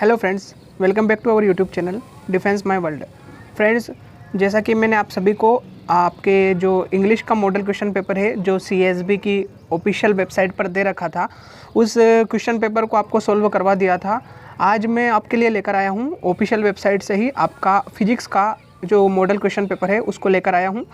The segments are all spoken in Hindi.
Hello friends, welcome back to our YouTube channel defence my world. Friends, जैसा कि मैंने आप सभी को आपके जो इंग्लिश का मॉडल क्वेश्चन पेपर है जो CSB की ऑफिशियल वेबसाइट पर दे रखा था, उस क्वेश्चन पेपर को आपको सॉल्व करवा दिया था। आज मैं आपके लिए लेकर आया हूँ ऑफिशियल वेबसाइट से ही आपका फिजिक्स का जो मॉडल क्वेश्चन पेपर है उसको लेकर आया हूँ।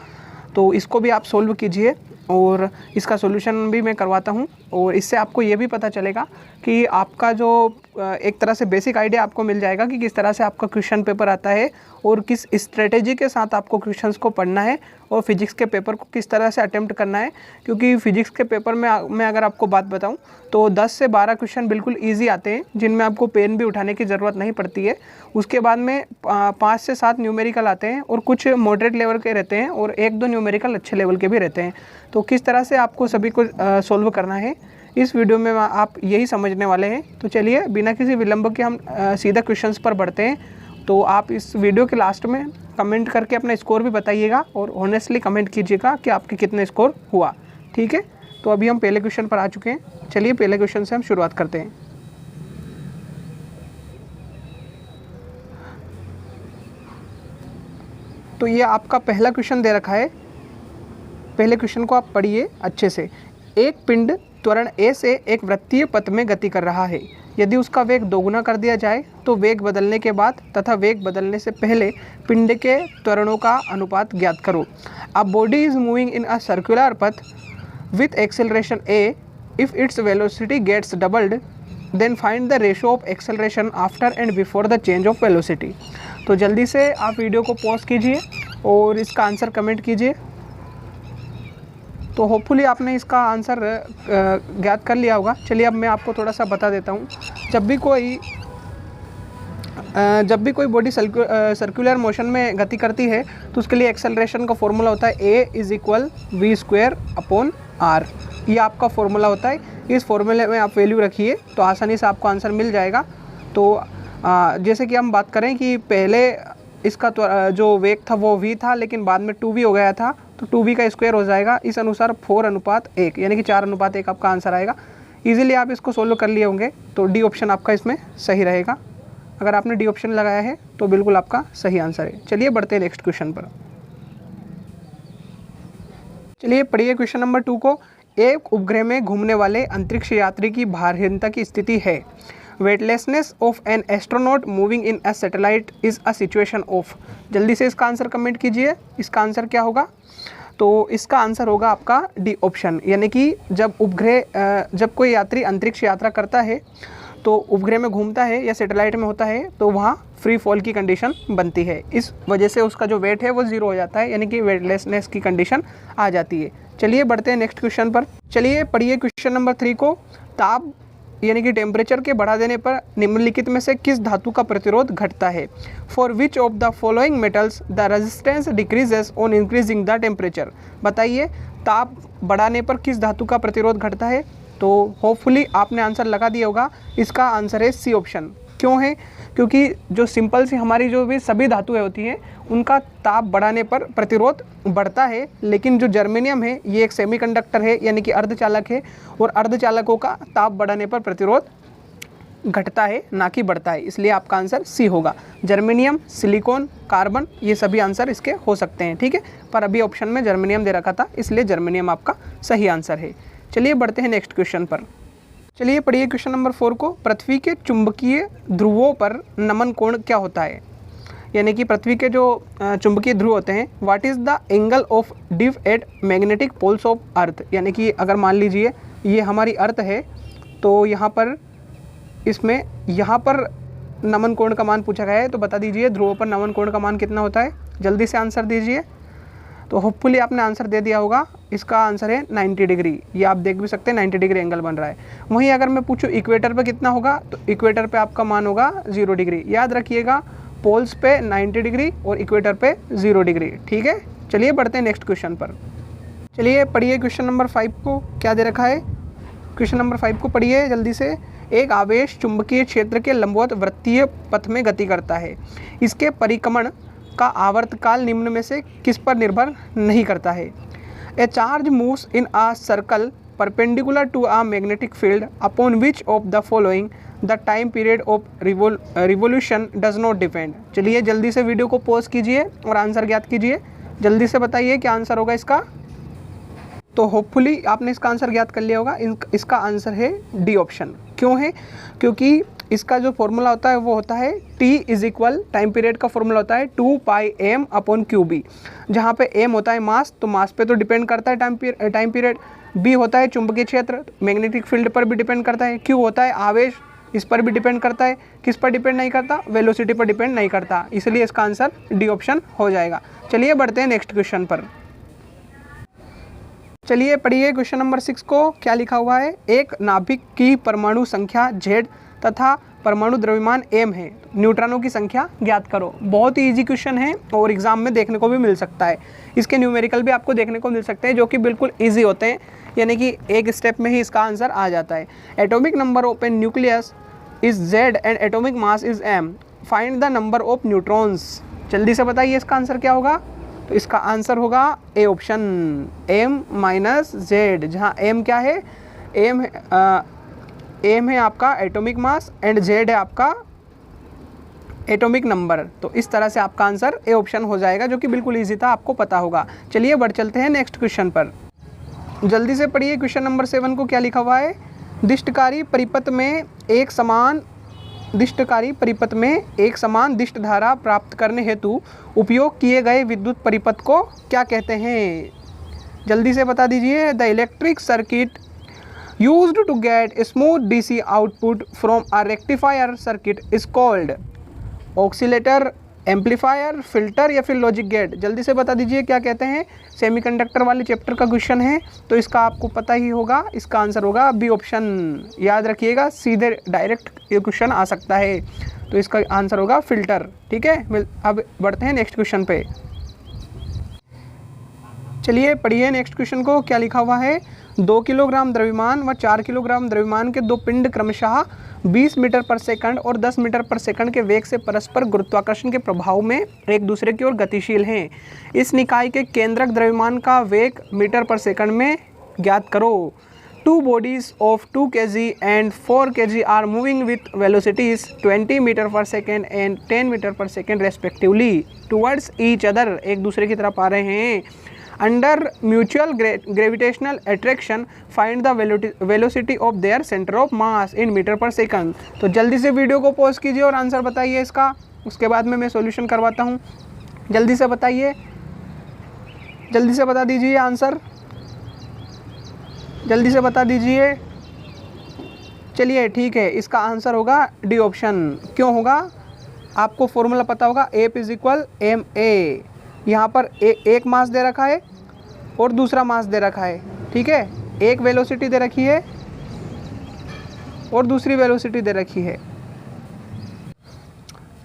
तो इसको भी आप सोल्व कीजिए और इसका सॉल्यूशन भी मैं करवाता हूँ, और इससे आपको ये भी पता चलेगा कि आपका जो एक तरह से बेसिक आइडिया आपको मिल जाएगा कि किस तरह से आपका क्वेश्चन पेपर आता है और किस स्ट्रेटेजी के साथ आपको क्वेश्चंस को पढ़ना है और फिजिक्स के पेपर को किस तरह से अटेम्प्ट करना है। क्योंकि फिजिक्स के पेपर में मैं अगर आपको बात बताऊं तो 10 से 12 क्वेश्चन बिल्कुल ईजी आते हैं जिनमें आपको पेन भी उठाने की ज़रूरत नहीं पड़ती है। उसके बाद में 5 से 7 न्यूमेरिकल आते हैं और कुछ मॉडरेट लेवल के रहते हैं और 1-2 न्यूमेरिकल अच्छे लेवल के भी रहते हैं। तो किस तरह से आपको सभी को सोल्व करना है इस वीडियो में आप यही समझने वाले हैं। तो चलिए बिना किसी विलंब के हम सीधा क्वेश्चंस पर बढ़ते हैं। तो आप इस वीडियो के लास्ट में कमेंट करके अपना स्कोर भी बताइएगा और ऑनेस्टली कमेंट कीजिएगा कि आपके कितने स्कोर हुआ। ठीक है, तो अभी हम पहले क्वेश्चन पर आ चुके हैं। चलिए पहले क्वेश्चन से हम शुरुआत करते हैं। तो ये आपका पहला क्वेश्चन दे रखा है। पहले क्वेश्चन को आप पढ़िए अच्छे से। एक पिंड त्वरण a से एक वृत्तीय पथ में गति कर रहा है। यदि उसका वेग दोगुना कर दिया जाए तो वेग बदलने के बाद तथा वेग बदलने से पहले पिंड के त्वरणों का अनुपात ज्ञात करो। A body is moving in a circular पथ with acceleration a. If its velocity gets doubled then find the ratio of acceleration after and before the change of velocity. तो जल्दी से आप वीडियो को पॉज कीजिए और इसका आंसर कमेंट कीजिए। तो होपफुली आपने इसका आंसर ज्ञात कर लिया होगा। चलिए अब मैं आपको थोड़ा सा बता देता हूँ। जब भी कोई बॉडी सर्कुलर मोशन में गति करती है तो उसके लिए एक्सेलरेशन का फॉर्मूला होता है a=v²/r। ये आपका फॉर्मूला होता है। इस फॉर्मूले में आप वैल्यू रखिए तो आसानी से आपको आंसर मिल जाएगा। तो जैसे कि हम बात करें कि पहले इसका जो वेग था वो v था, लेकिन बाद में 2v हो गया था, तो 2v का स्क्वायर हो जाएगा। इस अनुसार 4:1 यानी कि 4:1 आपका आंसर आएगा। इजीली आप इसको सोल्व कर लिए होंगे। तो डी ऑप्शन आपका इसमें सही रहेगा। अगर आपने डी ऑप्शन लगाया है तो बिल्कुल आपका सही आंसर है। चलिए बढ़ते हैं नेक्स्ट क्वेश्चन पर। चलिए पढ़िए क्वेश्चन नंबर 2 को। एक उपग्रह में घूमने वाले अंतरिक्ष यात्री की भारहीनता की स्थिति है। Weightlessness of an astronaut moving in a satellite is a situation of. जल्दी से इसका आंसर कमेंट कीजिए। इसका आंसर क्या होगा? तो इसका आंसर होगा आपका डी ऑप्शन, यानी कि जब कोई यात्री अंतरिक्ष यात्रा करता है तो उपग्रह में घूमता है या सैटेलाइट में होता है तो वहाँ फ्री फॉल की कंडीशन बनती है। इस वजह से उसका जो वेट है वो ज़ीरो हो जाता है, यानी कि वेटलेसनेस की कंडीशन आ जाती है। चलिए बढ़ते हैं नेक्स्ट क्वेश्चन पर। चलिए पढ़िए क्वेश्चन नंबर 3 को। ताप यानी कि टेम्परेचर के बढ़ा देने पर निम्नलिखित में से किस धातु का प्रतिरोध घटता है? For which of the following metals the resistance decreases on increasing the temperature. बताइए ताप बढ़ाने पर किस धातु का प्रतिरोध घटता है? तो होपफुली आपने आंसर लगा दिया होगा। इसका आंसर है सी ऑप्शन। क्यों है? क्योंकि जो सिंपल सी हमारी जो भी सभी धातुएं होती हैं उनका ताप बढ़ाने पर प्रतिरोध बढ़ता है, लेकिन जो जर्मेनियम है ये एक सेमीकंडक्टर है यानी कि अर्धचालक है, और अर्धचालकों का ताप बढ़ाने पर प्रतिरोध घटता है ना कि बढ़ता है। इसलिए आपका आंसर सी होगा। जर्मेनियम, सिलिकॉन, कार्बन ये सभी आंसर इसके हो सकते हैं। ठीक है, पर अभी ऑप्शन में जर्मेनियम दे रखा था इसलिए जर्मेनियम आपका सही आंसर है। चलिए बढ़ते हैं नेक्स्ट क्वेश्चन पर। चलिए पढ़िए क्वेश्चन नंबर 4 को। पृथ्वी के चुंबकीय ध्रुवों पर नमन कोण क्या होता है? यानी कि पृथ्वी के जो चुंबकीय ध्रुव होते हैं, what is the angle of dip at magnetic poles of earth. यानी कि अगर मान लीजिए ये हमारी अर्थ है तो यहाँ पर नमन कोण का मान पूछा गया है, तो बता दीजिए ध्रुवों पर नमन कोण का मान कितना होता है? जल्दी से आंसर दीजिए। तो होपफुली आपने आंसर दे दिया होगा। इसका आंसर है 90 डिग्री। ये आप देख भी सकते हैं 90 डिग्री एंगल बन रहा है। वहीं अगर मैं पूछूं इक्वेटर पे कितना होगा, तो इक्वेटर पे आपका मान होगा 0 डिग्री। याद रखिएगा, पोल्स पे 90 डिग्री और इक्वेटर पे 0 डिग्री। ठीक है, चलिए बढ़ते हैं नेक्स्ट क्वेश्चन पर। चलिए पढ़िए क्वेश्चन नंबर 5 को। क्या दे रखा है? क्वेश्चन नंबर 5 को पढ़िए जल्दी से। एक आवेश चुंबकीय क्षेत्र के लंबवत वृत्तीय पथ में गति करता है। इसके परिक्रमण का आवर्तकाल निम्न में से किस पर निर्भर नहीं करता है? ए charge moves in a circle perpendicular to a magnetic field upon which of the following the time period of revolution does not depend. चलिए जल्दी से वीडियो को पॉज कीजिए और आंसर ज्ञात कीजिए। जल्दी से बताइए क्या आंसर होगा इसका। तो होपफुली आपने इसका आंसर ज्ञात कर लिया होगा। इसका आंसर है डी ऑप्शन। क्यों है? क्योंकि इसका जो फॉर्मूला होता है वो होता है T is equal, time period का फॉर्मूला होता है 2πm/QB, जहाँ पे m होता है मास, तो मास पे तो डिपेंड करता है टाइम पीरियड। b होता है चुंबकीय क्षेत्र, मैग्नेटिक फील्ड पर भी डिपेंड करता है। q होता है आवेश, इस पर भी डिपेंड करता है। किस पर डिपेंड नहीं करता? वेलोसिटी पर डिपेंड नहीं करता, इसलिए इसका आंसर डी ऑप्शन हो जाएगा। चलिए बढ़ते हैं नेक्स्ट क्वेश्चन पर। चलिए पढ़िए क्वेश्चन नंबर 6 को। क्या लिखा हुआ है? एक नाभिक की परमाणु संख्या Z तथा परमाणु द्रव्यमान m है, न्यूट्रॉनों की संख्या ज्ञात करो। बहुत ही इजी क्वेश्चन है और एग्जाम में देखने को भी मिल सकता है। इसके न्यूमेरिकल भी आपको देखने को मिल सकते हैं जो कि बिल्कुल इजी होते हैं, यानी कि एक स्टेप में ही इसका आंसर आ जाता है। Atomic number of A nucleus is Z and atomic mass is m, find the number of neutrons. जल्दी से बताइए इसका आंसर क्या होगा। तो इसका आंसर होगा ए ऑप्शन, m-z, जहाँ m क्या है? m है आपका एटॉमिक मास एंड z है आपका एटॉमिक नंबर। तो इस तरह से आपका आंसर ए ऑप्शन हो जाएगा, जो कि बिल्कुल इजी था, आपको पता होगा। चलिए बढ़ चलते हैं नेक्स्ट क्वेश्चन पर। जल्दी से पढ़िए क्वेश्चन नंबर 7 को। क्या लिखा हुआ है? दिष्टकारी परिपथ में एक समान दिष्ट धारा प्राप्त करने हेतु उपयोग किए गए विद्युत परिपथ को क्या कहते हैं? जल्दी से बता दीजिए। The electric circuit used to get smooth DC output from a rectifier circuit is called oscillator, amplifier, filter या फिर लॉजिक गेट। जल्दी से बता दीजिए क्या कहते हैं। सेमीकंडक्टर वाले चैप्टर का क्वेश्चन है, तो इसका आपको पता ही होगा। इसका आंसर होगा बी ऑप्शन। याद रखिएगा, सीधे डायरेक्ट ये क्वेश्चन आ सकता है, तो इसका आंसर होगा फिल्टर। ठीक है, अब बढ़ते हैं नेक्स्ट क्वेश्चन पे। चलिए पढ़िए नेक्स्ट क्वेश्चन को। क्या लिखा हुआ है? 2 किलोग्राम द्रव्यमान व 4 किलोग्राम द्रव्यमान के दो पिंड क्रमशः 20 मीटर पर सेकंड और 10 मीटर पर सेकंड के वेग से परस्पर गुरुत्वाकर्षण के प्रभाव में एक दूसरे की ओर गतिशील हैं। इस निकाय के केंद्रक द्रव्यमान का वेग मीटर पर सेकंड में ज्ञात करो। 2 bodies of 2 kg and 4 kg are moving with velocities 20 metre per second and 10 metre per second respectively towards each other, एक दूसरे की तरफ आ रहे हैं। Under mutual gravitational attraction find the velocity of their centre of mass in metre per second. तो जल्दी से वीडियो को पॉज कीजिए और आंसर बताइए इसका, उसके बाद में मैं सॉल्यूशन करवाता हूँ। जल्दी से बताइए, जल्दी से बता दीजिए आंसर, जल्दी से बता दीजिए। चलिए ठीक है, इसका आंसर होगा डी ऑप्शन। क्यों होगा? आपको फॉर्मूला पता होगा, F is equal M A. यहाँ पर एक मास दे रखा है और दूसरा मास दे रखा है। ठीक है, एक वेलोसिटी दे रखी है और दूसरी वेलोसिटी दे रखी है।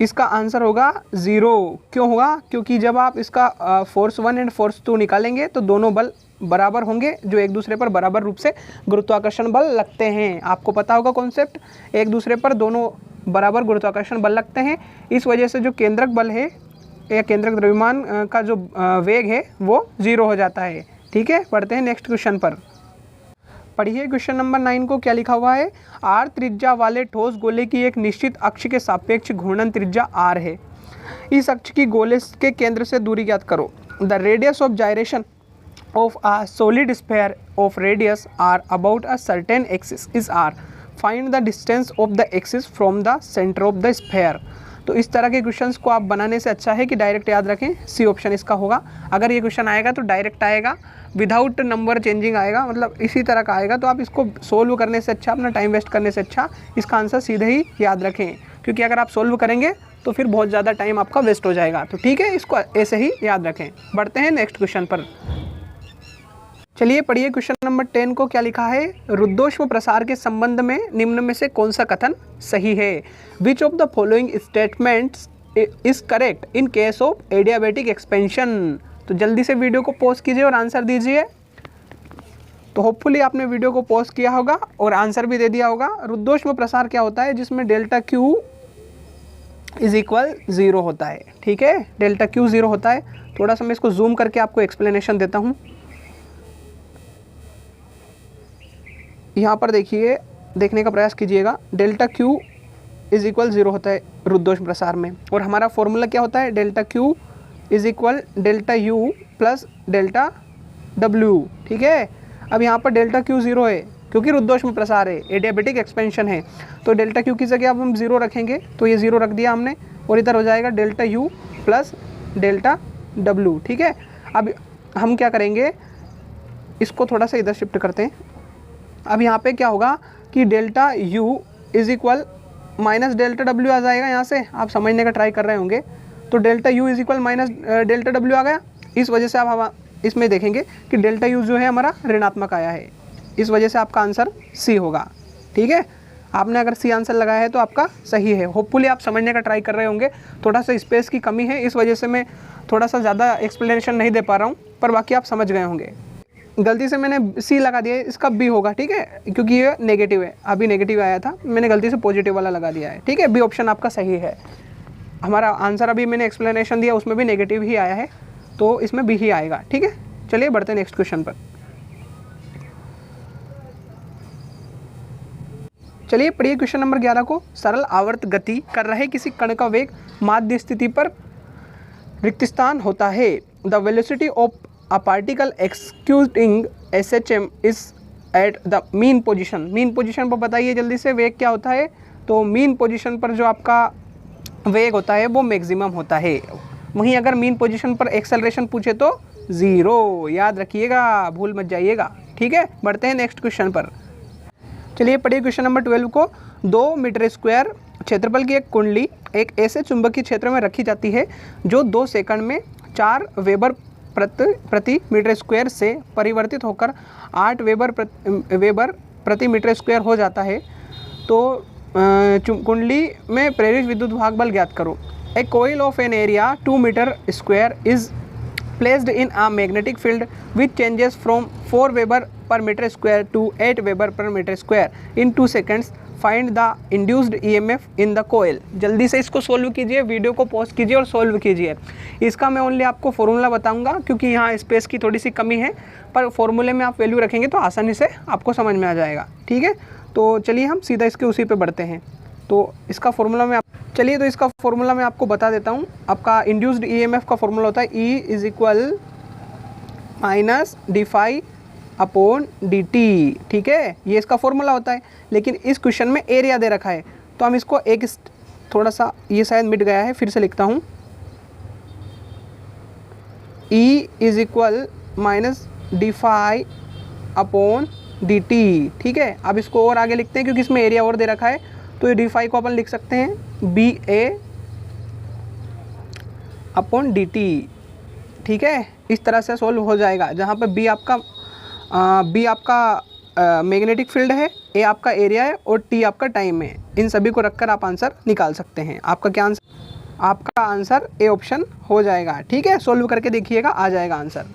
इसका आंसर होगा 0। क्यों होगा? क्योंकि जब आप इसका फोर्स 1 एंड फोर्स 2 निकालेंगे तो दोनों बल बराबर होंगे, जो एक दूसरे पर बराबर रूप से गुरुत्वाकर्षण बल लगते हैं। आपको पता होगा कॉन्सेप्ट, एक दूसरे पर दोनों बराबर गुरुत्वाकर्षण बल लगते हैं। इस वजह से जो केंद्रक बल है या केंद्रक द्रव्यमान का जो वेग है वो 0 हो जाता है। ठीक है, पढ़ते हैं नेक्स्ट क्वेश्चन पर। पढ़िए क्वेश्चन नंबर 9 को। क्या लिखा हुआ है? r त्रिज्या वाले ठोस गोले की एक निश्चित अक्ष के सापेक्ष घूर्णन त्रिज्या r है। इस अक्ष की गोले के केंद्र से दूरी ज्ञात करो। The radius of gyration of a solid sphere of radius r about a certain axis is r. Find the distance of the axis from the center of the sphere. तो इस तरह के क्वेश्चंस को आप बनाने से अच्छा है कि डायरेक्ट याद रखें, सी ऑप्शन इसका होगा। अगर ये क्वेश्चन आएगा तो डायरेक्ट आएगा, विदाउट नंबर चेंजिंग आएगा, मतलब इसी तरह का आएगा। तो आप इसको सोल्व करने से अच्छा, अपना टाइम वेस्ट करने से अच्छा इसका आंसर सीधे ही याद रखें, क्योंकि अगर आप सोल्व करेंगे तो फिर बहुत ज़्यादा टाइम आपका वेस्ट हो जाएगा। तो ठीक है, इसको ऐसे ही याद रखें। बढ़ते हैं नेक्स्ट क्वेश्चन पर। चलिए पढ़िए क्वेश्चन नंबर 10 को। क्या लिखा है? रुद्धोष्म प्रसार के संबंध में निम्न में से कौन सा कथन सही है? Which of the following statements is correct in case of adiabatic expansion. तो जल्दी से वीडियो को पॉज कीजिए और आंसर दीजिए। तो होपफुली आपने वीडियो को पॉज किया होगा और आंसर भी दे दिया होगा। रुद्धोष्म प्रसार क्या होता है? जिसमें डेल्टा क्यू इज इक्वल 0 होता है। ठीक है, डेल्टा क्यू 0 होता है। थोड़ा सा मैं इसको जूम करके आपको एक्सप्लेनेशन देता हूँ। यहाँ पर देखिए, देखने का प्रयास कीजिएगा। डेल्टा क्यू इज इक्वल 0 होता है रुद्धोष्म प्रसार में। और हमारा फॉर्मूला क्या होता है, delta Q is equal delta U plus delta W. ठीक है, अब यहाँ पर डेल्टा क्यू 0 है क्योंकि रुद्धोष्म प्रसार है, एडियाबेटिक एक्सपेंशन है, तो डेल्टा क्यू की जगह अब हम 0 रखेंगे, तो ये 0 रख दिया हमने, और इधर हो जाएगा delta U plus delta W. ठीक है, अब हम क्या करेंगे, इसको थोड़ा सा इधर शिफ्ट करते हैं। अब यहाँ पे क्या होगा कि delta U is equal minus delta W आ जाएगा, यहाँ से आप समझने का ट्राई कर रहे होंगे, तो delta U is equal minus delta W आ गया। इस वजह से अब हम इसमें देखेंगे कि डेल्टा यू जो है हमारा ऋणात्मक आया है, इस वजह से आपका आंसर सी होगा। ठीक है, आपने अगर सी आंसर लगाया है तो आपका सही है। होपफुली आप समझने का ट्राई कर रहे होंगे, थोड़ा सा स्पेस की कमी है, इस वजह से मैं थोड़ा सा ज़्यादा एक्सप्लेनेशन नहीं दे पा रहा हूँ, पर बाकी आप समझ गए होंगे। गलती से मैंने सी लगा दिया है, इसका बी होगा। ठीक है, क्योंकि ये नेगेटिव है, अभी नेगेटिव आया था, मैंने गलती से पॉजिटिव वाला लगा दिया है। ठीक है, बी ऑप्शन आपका सही है। हमारा आंसर अभी मैंने एक्सप्लेनेशन दिया उसमें भी नेगेटिव ही आया है, तो इसमें बी ही आएगा। ठीक है, चलिए बढ़ते हैं नेक्स्ट क्वेश्चन पर। चलिए पढ़िए क्वेश्चन नंबर 11 को। सरल आवर्त गति कर रहे किसी कण का वेग माध्य स्थिति पर रिक्त स्थान होता है। The velocity of a particle executing SHM is at the mean position. Mean position पर बताइए जल्दी से, वेग क्या होता है, तो मीन पोजीशन पर जो आपका वेग होता है वो मैक्सिमम होता है। वहीं अगर मीन पोजीशन पर एक्सेलरेशन पूछे तो 0, याद रखिएगा, भूल मत जाइएगा। ठीक है, बढ़ते हैं नेक्स्ट क्वेश्चन पर। चलिए पढ़िए क्वेश्चन नंबर 12 को। 2 मीटर स्क्वायर क्षेत्रफल की एक कुंडली एक ऐसे चुंबकीय क्षेत्र में रखी जाती है जो 2 सेकंड में 4 वेबर प्रति मीटर स्क्वायर से परिवर्तित होकर 8 वेबर प्रति मीटर स्क्वायर हो जाता है। तो कुंडली में प्रेरित विद्युत भाग बल ज्ञात करो। A coil of an area 2 metre square is placed in a magnetic field which changes from 4 Weber per meter square to 8 Weber per meter square in 2 seconds. Find the induced EMF in the coil. जल्दी से इसको सोल्व कीजिए, वीडियो को पॉज कीजिए और सोल्व कीजिए। इसका मैं ओनली आपको फॉर्मूला बताऊंगा क्योंकि यहाँ स्पेस की थोड़ी सी कमी है, पर फॉर्मूले में आप वैल्यू रखेंगे तो आसानी से आपको समझ में आ जाएगा। ठीक है, तो चलिए हम सीधा इसके उसी पे बढ़ते हैं। तो इसका फॉर्मूला में चलिए तो इसका फॉर्मूला मैं आपको बता देता हूँ। आपका इंड्यूस्ड EMF का फॉर्मूला होता है E is equal minus d∅/dt। ठीक है, ये इसका फॉर्मूला होता है, लेकिन इस क्वेश्चन में एरिया दे रखा है, तो हम इसको एक थोड़ा सा, ये शायद मिट गया है, फिर से लिखता हूँ। E is equal minus d∅/dt। ठीक है, अब इसको और आगे लिखते हैं क्योंकि इसमें एरिया और दे रखा है, तो ये d∅ को अपन लिख सकते हैं BA/dt। ठीक है, इस तरह से सोल्व हो जाएगा, जहाँ पे B आपका मैग्नेटिक फील्ड है, A आपका एरिया है और T आपका टाइम है। इन सभी को रखकर आप आंसर निकाल सकते हैं। आपका क्या आंसर, आपका आंसर A ऑप्शन हो जाएगा। ठीक है, सोल्व करके देखिएगा, आ जाएगा आंसर।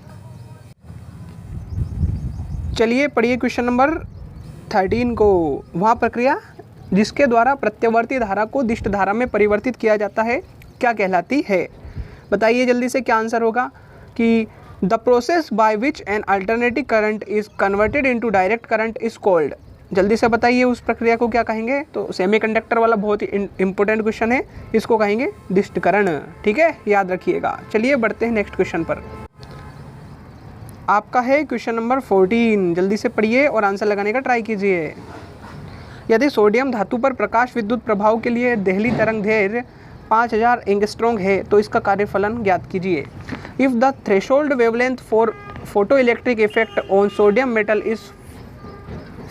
चलिए पढ़िए क्वेश्चन नंबर 13 को। वहाँ प्रक्रिया जिसके द्वारा प्रत्यावर्ती धारा को दिष्ट धारा में परिवर्तित किया जाता है क्या कहलाती है। बताइए जल्दी से क्या आंसर होगा कि the process by which an alternative current is converted into direct current is called. जल्दी से बताइए उस प्रक्रिया को क्या कहेंगे। तो सेमीकंडक्टर वाला बहुत ही इंपॉर्टेंट क्वेश्चन है, इसको कहेंगे दिष्टकरण। ठीक है, याद रखिएगा। चलिए बढ़ते हैं नेक्स्ट क्वेश्चन पर। आपका है क्वेश्चन नंबर 14। जल्दी से पढ़िए और आंसर लगाने का ट्राई कीजिए। यदि सोडियम धातु पर प्रकाश विद्युत प्रभाव के लिए देहली तरंग दैर्घ्य 5000 एंगस्ट्रॉम है तो इसका कार्यफलन ज्ञात कीजिए। If the threshold wavelength for photo electric effect on sodium metal is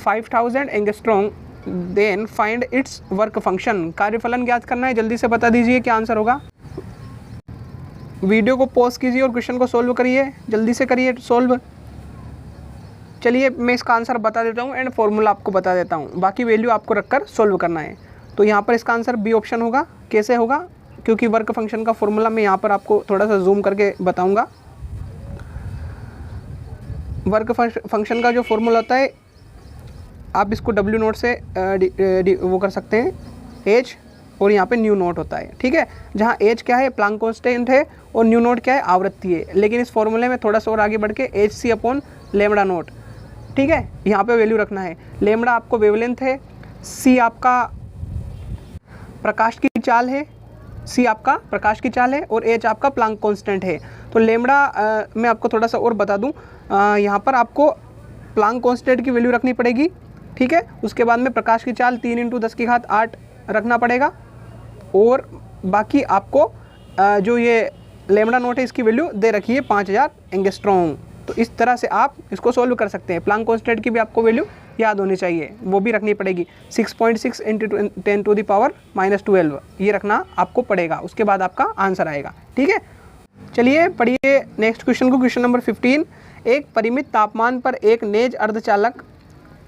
5000 angstrom then find its work function. कार्यफलन ज्ञात करना है, जल्दी से बता दीजिए क्या आंसर होगा। वीडियो को पॉज कीजिए और क्वेश्चन को सोल्व करिए, जल्दी से करिए सोल्व। चलिए मैं इसका आंसर बता देता हूँ एंड फॉर्मूला आपको बता देता हूँ, बाकी वैल्यू आपको रखकर सोल्व करना है। तो यहाँ पर इसका आंसर बी ऑप्शन होगा। कैसे होगा, क्योंकि वर्क फंक्शन का फॉर्मूला मैं यहाँ पर आपको थोड़ा सा जूम करके बताऊँगा। वर्क फंक्शन का जो फॉर्मूला होता है, आप इसको W नोट से वो कर सकते हैं, H, और यहाँ पे न्यू नोट होता है। ठीक है, जहाँ H क्या है, प्लांक कांस्टेंट है, और न्यू नोट क्या है, आवृत्ति है। लेकिन इस फॉर्मूले में थोड़ा सा और आगे बढ़ के hc/λ नोट। ठीक है, यहाँ पे वैल्यू रखना है। लैम्बडा आपको वेवलेंथ है, C आपका प्रकाश की चाल है, सी आपका प्रकाश की चाल है और एच आपका प्लांक कांस्टेंट है। तो लेमड़ा मैं आपको थोड़ा सा और बता दूं, यहाँ पर आपको प्लांक कांस्टेंट की वैल्यू रखनी पड़ेगी, ठीक है। उसके बाद में प्रकाश की चाल 3 × 10⁸ रखना पड़ेगा और बाकी आपको जो ये लेमड़ा नोट है इसकी वैल्यू दे रखी है 5000 एंगस्ट्रॉम। तो इस तरह से आप इसको सॉल्व कर सकते हैं। प्लांक कांस्टेंट की भी आपको वैल्यू याद होनी चाहिए, वो भी रखनी पड़ेगी। 6.6 × 10⁻⁻12 ये रखना आपको पड़ेगा, उसके बाद आपका आंसर आएगा, ठीक है। चलिए पढ़िए नेक्स्ट क्वेश्चन को। क्वेश्चन नंबर 15, एक परिमित तापमान पर एक नेज अर्धचालक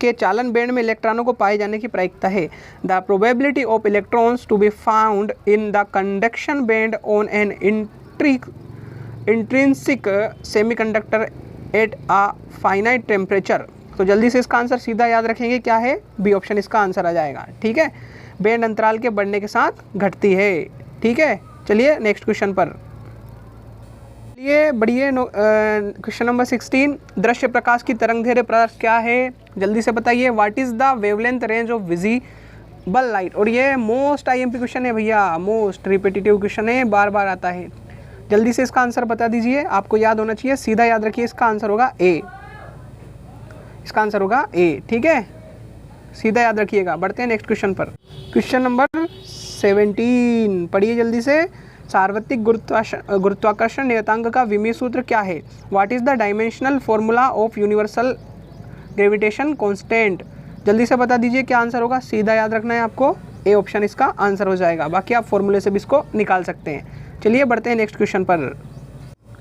के चालन बैंड में इलेक्ट्रॉनों को पाए जाने की प्रायिकता है। The probability of electrons to be found in the conduction band on an intrinsic semiconductor at a finite temperature. तो जल्दी से इसका आंसर सीधा याद रखेंगे, क्या है, बी ऑप्शन इसका आंसर आ जाएगा, ठीक है। बैंड अंतराल के बढ़ने के साथ घटती है, ठीक है। चलिए नेक्स्ट क्वेश्चन पर ये बढ़िए। क्वेश्चन नंबर 16, दृश्य प्रकाश की तरंगदैर्घ्य पदार्थ क्या है, जल्दी से बताइए। What is the wavelength range of visible light. और ये मोस्ट IMP क्वेश्चन है भैया, मोस्ट रिपीटेटिव क्वेश्चन है, बार बार आता है। जल्दी से इसका आंसर बता दीजिए, आपको याद होना चाहिए, सीधा याद रखिए, इसका आंसर होगा ए, इसका आंसर होगा ए, ठीक है, सीधा याद रखिएगा। बढ़ते हैं नेक्स्ट क्वेश्चन पर। क्वेश्चन नंबर 17 पढ़िए जल्दी से। सार्वत्रिक गुरुत्वाकर्षण नियतांक का विमीय सूत्र क्या है। What is the dimensional formula of universal gravitation constant. जल्दी से बता दीजिए क्या आंसर होगा, सीधा याद रखना है आपको, ए ऑप्शन इसका आंसर हो जाएगा। बाकी आप फॉर्मूले से भी इसको निकाल सकते हैं। चलिए बढ़ते हैं नेक्स्ट क्वेश्चन पर।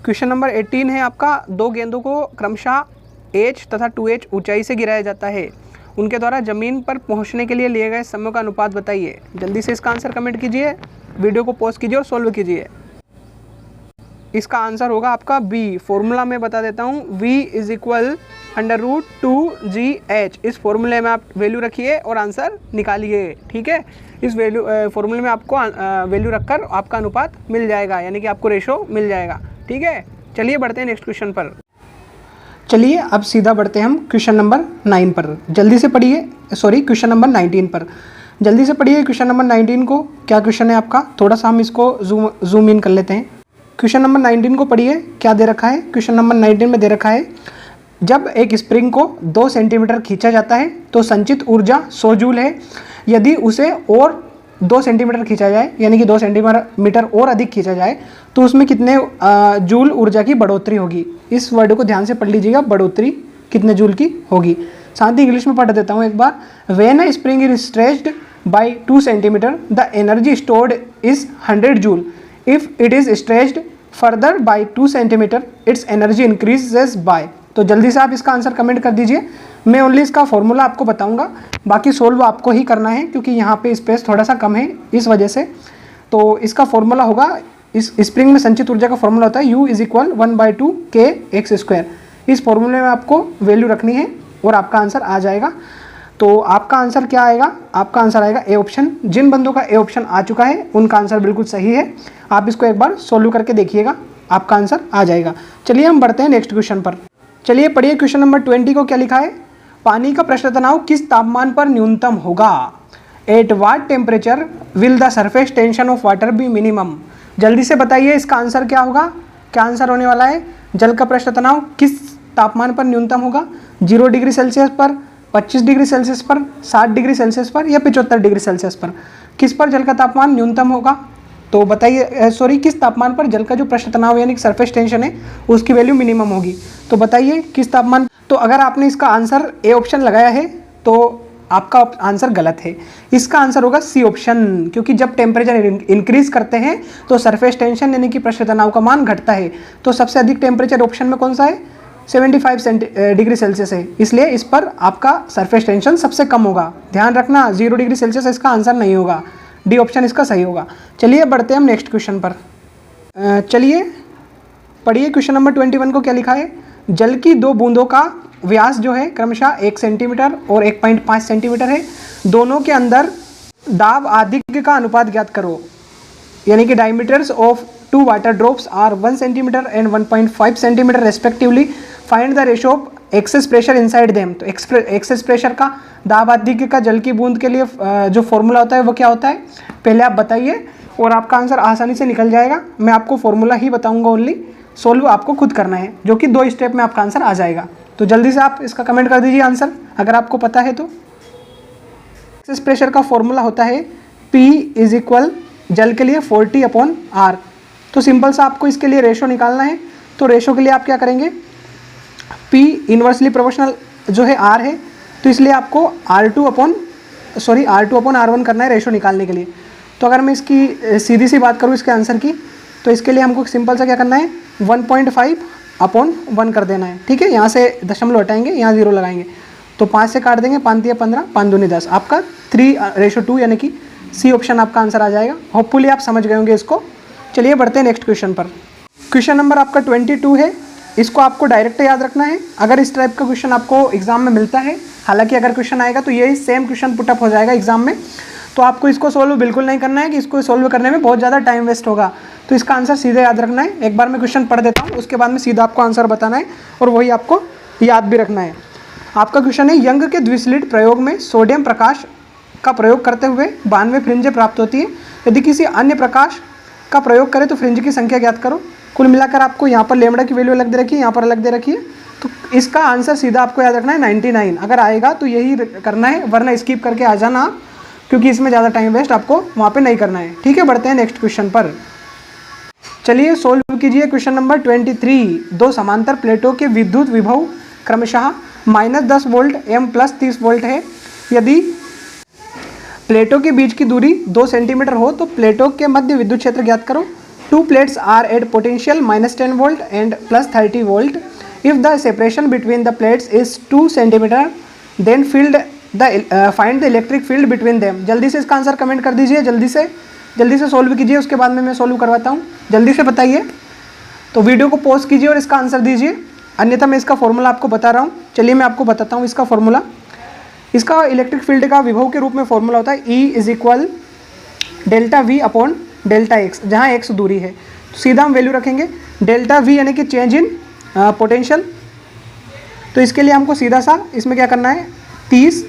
क्वेश्चन नंबर 18 है आपका। दो गेंदों को क्रमशः h तथा 2h ऊंचाई से गिराया जाता है, उनके द्वारा जमीन पर पहुंचने के लिए लिए गए समय का अनुपात बताइए। जल्दी से इसका आंसर कमेंट कीजिए, वीडियो को पॉज कीजिए और सॉल्व कीजिए। इसका आंसर होगा आपका बी। फॉर्मूला मैं बता देता हूँ, v = √2gh। इस फॉर्मूले में आप वैल्यू रखिए और आंसर निकालिए, ठीक है। इस फॉर्मूले में आपको वैल्यू रखकर आपका अनुपात मिल जाएगा, यानी कि आपको रेशो मिल जाएगा, ठीक है। चलिए बढ़ते हैं नेक्स्ट क्वेश्चन पर। चलिए अब सीधा बढ़ते हैं हम क्वेश्चन नंबर 9 पर। जल्दी से पढ़िए, सॉरी क्वेश्चन नंबर 19 पर। जल्दी से पढ़िए क्वेश्चन नंबर 19 को। क्या क्वेश्चन है आपका, थोड़ा सा हम इसको जूम इन कर लेते हैं। क्वेश्चन नंबर 19 को पढ़िए, क्या दे रखा है। क्वेश्चन नंबर 19 में दे रखा है, जब एक स्प्रिंग को 2 सेंटीमीटर खींचा जाता है तो संचित ऊर्जा 100 जूल है। यदि उसे और 2 सेंटीमीटर खींचा जाए, यानी कि 2 सेंटीमीटर और अधिक खींचा जाए, तो उसमें कितने जूल ऊर्जा की बढ़ोतरी होगी। इस वर्ड को ध्यान से पढ़ लीजिएगा, बढ़ोतरी कितने जूल की होगी। साथ ही इंग्लिश में पढ़ देता हूँ एक बार। When a spring is stretched by 2 centimetre the energy stored is 100 joule. If it is stretched further by 2 centimetre its energy increases by. तो जल्दी से आप इसका आंसर कमेंट कर दीजिए। मैं ओनली इसका फॉर्मूला आपको बताऊंगा, बाकी सोल्व आपको ही करना है, क्योंकि यहाँ पे स्पेस थोड़ा सा कम है इस वजह से। तो इसका फॉर्मूला होगा, इस स्प्रिंग में संचित ऊर्जा का फॉर्मूला होता है U = 1/2 kx²। इस फॉर्मूले में आपको वैल्यू रखनी है और आपका आंसर आ जाएगा। तो आपका आंसर क्या आएगा, आपका आंसर आएगा ए ऑप्शन। जिन बंदों का ए ऑप्शन आ चुका है उनका आंसर बिल्कुल सही है। आप इसको एक बार सोल्व करके देखिएगा, आपका आंसर आ जाएगा। चलिए हम बढ़ते हैं नेक्स्ट क्वेश्चन पर। चलिए पढ़िए क्वेश्चन नंबर 20 को। क्या लिखा है, पानी का पृष्ठ तनाव किस तापमान पर न्यूनतम होगा। At what temperature will the surface tension of water B minimum. जल्दी से बताइए इसका आंसर क्या होगा, क्या आंसर होने वाला है। जल का पृष्ठ तनाव किस तापमान पर न्यूनतम होगा, 0 डिग्री सेल्सियस पर, 25 डिग्री सेल्सियस पर, 60 डिग्री सेल्सियस पर या 75 डिग्री सेल्सियस पर। किस पर जल का तापमान न्यूनतम होगा, तो बताइए, सॉरी किस तापमान पर जल का जो पृष्ठ तनाव यानी सरफेस टेंशन है उसकी वैल्यू मिनिमम होगी। तो बताइए किस तापमान। तो अगर आपने इसका आंसर ए ऑप्शन लगाया है तो आपका आंसर गलत है। इसका आंसर होगा सी ऑप्शन, क्योंकि जब टेम्परेचर इंक्रीज करते हैं तो सरफेस टेंशन यानी कि पृष्ठ तनाव का मान घटता है। तो सबसे अधिक टेम्परेचर ऑप्शन में कौन सा है, 75 डिग्री सेल्सियस है, इसलिए इस पर आपका सरफेस टेंशन सबसे कम होगा। ध्यान रखना 0 डिग्री सेल्सियस इसका आंसर नहीं होगा, डी ऑप्शन इसका सही होगा। चलिए बढ़ते हैं हम नेक्स्ट क्वेश्चन पर। चलिए पढ़िए क्वेश्चन नंबर 21 को। क्या लिखा है, जल की 2 बूंदों का व्यास जो है क्रमशः 1 सेंटीमीटर और 1.5 सेंटीमीटर है। दोनों के अंदर दाब आधिक्य का अनुपात ज्ञात करो, यानी कि diameters of 2 water drops are 1 centimetre and 1.5 centimetre respectively. Find the ratio of excess pressure inside them. तो एक्सेस प्रेशर का, दाब अधिक का जल की बूंद के लिए जो फॉर्मूला होता है वो क्या होता है, पहले आप बताइए और आपका आंसर आसानी से निकल जाएगा। मैं आपको फॉर्मूला ही बताऊंगा ओनली, सोल्व आपको खुद करना है, जो कि 2 स्टेप में आपका आंसर आ जाएगा। तो जल्दी से आप इसका कमेंट कर दीजिए आंसर अगर आपको पता है तो। एक्सेस प्रेशर का फॉर्मूला होता है P इज इक्वल जल के लिए 40/R। तो सिंपल सा आपको इसके लिए रेशो निकालना है। तो रेशो के लिए आप क्या करेंगे, P इन्वर्सली प्रोपोर्शनल जो है R है, तो इसलिए आपको R2/R1 करना है रेशो निकालने के लिए। तो अगर मैं इसकी सीधी सी बात करूँ इसके आंसर की, तो इसके लिए हमको सिंपल सा क्या करना है, 1.5/1 कर देना है। ठीक है, यहाँ से दशमलव हटाएंगे, यहाँ 0 लगाएंगे, तो 5 से काट देंगे, 5 × 15, 5 दूनी 10, आपका 3:2 यानी कि सी ऑप्शन आपका आंसर आ जाएगा। होपफुली आप समझ गए होंगे इसको। चलिए बढ़ते हैं नेक्स्ट क्वेश्चन पर। क्वेश्चन नंबर आपका 22 है। इसको आपको डायरेक्ट याद रखना है। अगर इस टाइप का क्वेश्चन आपको एग्जाम में मिलता है, हालांकि अगर क्वेश्चन आएगा तो यही सेम क्वेश्चन पुटअप हो जाएगा एग्जाम में, तो आपको इसको सोल्व बिल्कुल नहीं करना है कि इसको सोल्व करने में बहुत ज़्यादा टाइम वेस्ट होगा। तो इसका आंसर सीधे याद रखना है। एक बार मैं क्वेश्चन पढ़ देता हूँ, उसके बाद में सीधा आपको आंसर बताना है और वही आपको याद भी रखना है। आपका क्वेश्चन है, यंग के द्विस्लिट प्रयोग में सोडियम प्रकाश का प्रयोग करते हुए 92 फ्रिंजें प्राप्त होती है। यदि किसी अन्य प्रकाश का प्रयोग करें तो फ्रिंज की संख्या ज्ञात करो। कुल मिलाकर आपको यहाँ पर लेमड़ा की वैल्यू अलग दे रखी है, यहाँ पर अलग दे रखी है। तो इसका आंसर सीधा आपको याद रखना है 99। अगर आएगा तो यही करना है, वरना स्किप करके आ जाना आप, क्योंकि इसमें ज़्यादा टाइम वेस्ट आपको वहाँ पे नहीं करना है। ठीक है, बढ़ते हैं नेक्स्ट क्वेश्चन पर। चलिए सोल्व कीजिए क्वेश्चन नंबर 23। 2 समांतर प्लेटों के विद्युत विभव क्रमशः -10 वोल्ट एवं +30 वोल्ट है। यदि प्लेटों के बीच की दूरी 2 सेंटीमीटर हो तो प्लेटों के मध्य विद्युत क्षेत्र ज्ञात करो। 2 plates are at potential -10 volt and +30 volt. If the separation between the plates is 2 centimeter, then find the electric field between them. जल्दी से इसका आंसर कमेंट कर दीजिए, जल्दी से सोल्व कीजिए, उसके बाद में मैं सोल्व करवाता हूँ। जल्दी से बताइए। तो वीडियो को पॉज कीजिए और इसका आंसर दीजिए, अन्यथा मैं इसका फॉर्मूला आपको बता रहा हूँ। चलिए मैं आपको बताता हूँ इसका फॉर्मूला। इसका इलेक्ट्रिक फील्ड का विभव के रूप में फॉर्मूला होता है E इज इक्वल ΔV/ΔX, जहाँ x दूरी है। तो सीधा हम वैल्यू रखेंगे ΔV यानी कि चेंज इन पोटेंशियल। तो इसके लिए हमको सीधा सा इसमें क्या करना है, 30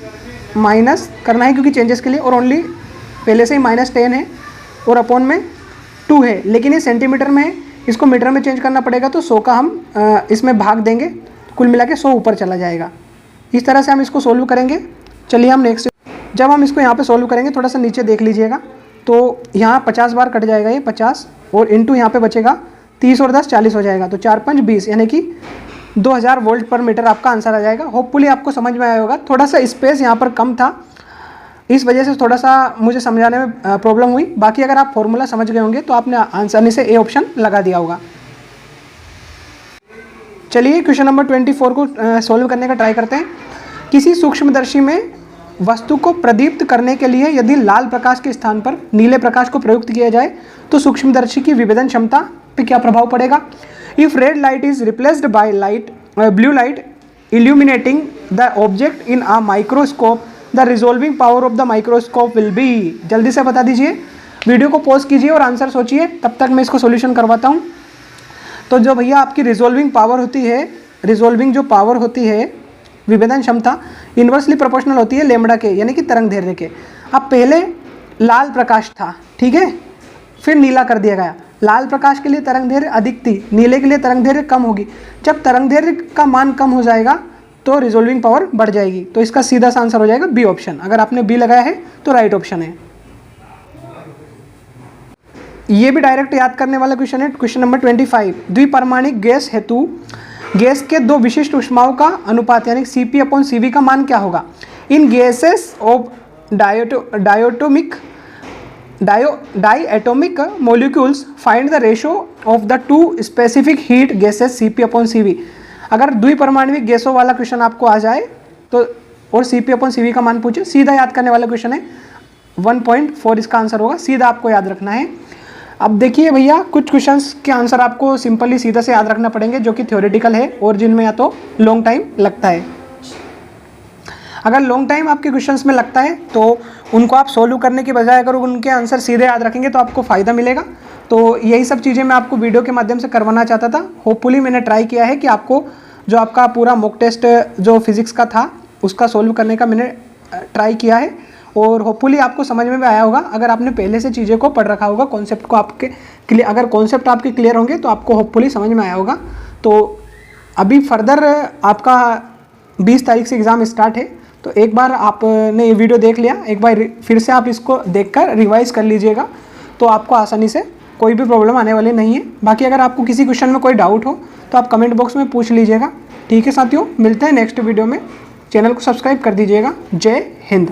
माइनस करना है, क्योंकि चेंजेस के लिए, और ओनली पहले से ही -10 है और अपॉन में 2 है, लेकिन ये सेंटीमीटर में है, इसको मीटर में चेंज करना पड़ेगा। तो 100 का हम इसमें भाग देंगे, तो कुल मिला के 100 ऊपर चला जाएगा। इस तरह से हम इसको सोल्व करेंगे। चलिए हम नेक्स्ट, जब हम इसको यहाँ पे सोल्व करेंगे, थोड़ा सा नीचे देख लीजिएगा, तो यहाँ 50 बार कट जाएगा, ये 50 और इंटू यहाँ पे बचेगा 30 और 10 40 हो जाएगा। तो 4 5 20 यानी कि 2000 वोल्ट पर मीटर आपका आंसर आ जाएगा। होपफुली आपको समझ में आया होगा। थोड़ा सा स्पेस यहाँ पर कम था, इस वजह से थोड़ा सा मुझे समझाने में प्रॉब्लम हुई। बाकी अगर आप फॉर्मूला समझ गए होंगे तो आपने आसानी से ए ऑप्शन लगा दिया होगा। चलिए क्वेश्चन नंबर 24 को सोल्व करने का ट्राई करते हैं। किसी सूक्ष्मदर्शी में वस्तु को प्रदीप्त करने के लिए यदि लाल प्रकाश के स्थान पर नीले प्रकाश को प्रयुक्त किया जाए तो सूक्ष्मदर्शी की विभेदन क्षमता पे क्या प्रभाव पड़ेगा। If red light is replaced by blue light illuminating the object in a microscope, the resolving power of the microscope will be. जल्दी से बता दीजिए, वीडियो को पॉज कीजिए और आंसर सोचिए, तब तक मैं इसको सोल्यूशन करवाता हूँ। तो जो भैया आपकी रिजोल्विंग पावर होती है, रिजोल्विंग जो पावर होती है, विभेदन क्षमता इन्वर्सली प्रोपोर्शनल होती है लेमड़ा के, यानी कि तरंग दैर्ध्य के। अब पहले लाल प्रकाश था, ठीक है, फिर नीला कर दिया गया। लाल प्रकाश के लिए तरंग दैर्ध्य अधिक थी, नीले के लिए तरंग दैर्ध्य कम होगी। जब तरंग दैर्ध्य का मान कम हो जाएगा तो रिजोल्विंग पावर बढ़ जाएगी। तो इसका सीधा सा आंसर हो जाएगा बी ऑप्शन। अगर आपने बी लगाया है तो राइट ऑप्शन है। ये भी डायरेक्ट याद करने वाला क्वेश्चन है। Question number 25। द्विपरमाणिक गैस हेतु गैस के 2 विशिष्ट ऊष्माओं का अनुपात यानी Cp/Cv का मान क्या होगा। In gases of diatomic molecules find the ratio of the 2 specific heat gases Cp/Cv। अगर द्विपरमाणविक गैसों वाला क्वेश्चन आपको आ जाए तो और Cp/Cv का मान पूछे, सीधा याद करने वाला क्वेश्चन है। 1.4 इसका आंसर होगा, सीधा आपको याद रखना है। अब देखिए भैया, कुछ क्वेश्चंस के आंसर आपको सिंपली सीधा से याद रखना पड़ेंगे, जो कि थ्योरेटिकल है और जिनमें या तो लॉन्ग टाइम लगता है। अगर लॉन्ग टाइम आपके क्वेश्चंस में लगता है तो उनको आप सोल्व करने की बजाय अगर उनके आंसर सीधे याद रखेंगे तो आपको फ़ायदा मिलेगा। तो यही सब चीज़ें मैं आपको वीडियो के माध्यम से करवाना चाहता था। होपफुली मैंने ट्राई किया है कि आपको जो आपका पूरा मॉक टेस्ट जो फिज़िक्स का था उसका सोल्व करने का मैंने ट्राई किया है, और होपफुली आपको समझ में भी आया होगा। अगर आपने पहले से चीज़ें को पढ़ रखा होगा, कॉन्सेप्ट को आपके क्लियर, अगर कॉन्सेप्ट आपके क्लियर होंगे तो आपको होपफुली समझ में आया होगा। तो अभी फर्दर आपका 20 तारीख से एग्ज़ाम स्टार्ट है, तो एक बार आपने ये वीडियो देख लिया, एक बार फिर से आप इसको देखकर रिवाइज़ कर लीजिएगा, तो आपको आसानी से कोई भी प्रॉब्लम आने वाली नहीं है। बाकी अगर आपको किसी क्वेश्चन में कोई डाउट हो तो आप कमेंट बॉक्स में पूछ लीजिएगा। ठीक है साथियों, मिलते हैं नेक्स्ट वीडियो में। चैनल को सब्सक्राइब कर दीजिएगा। जय हिंद।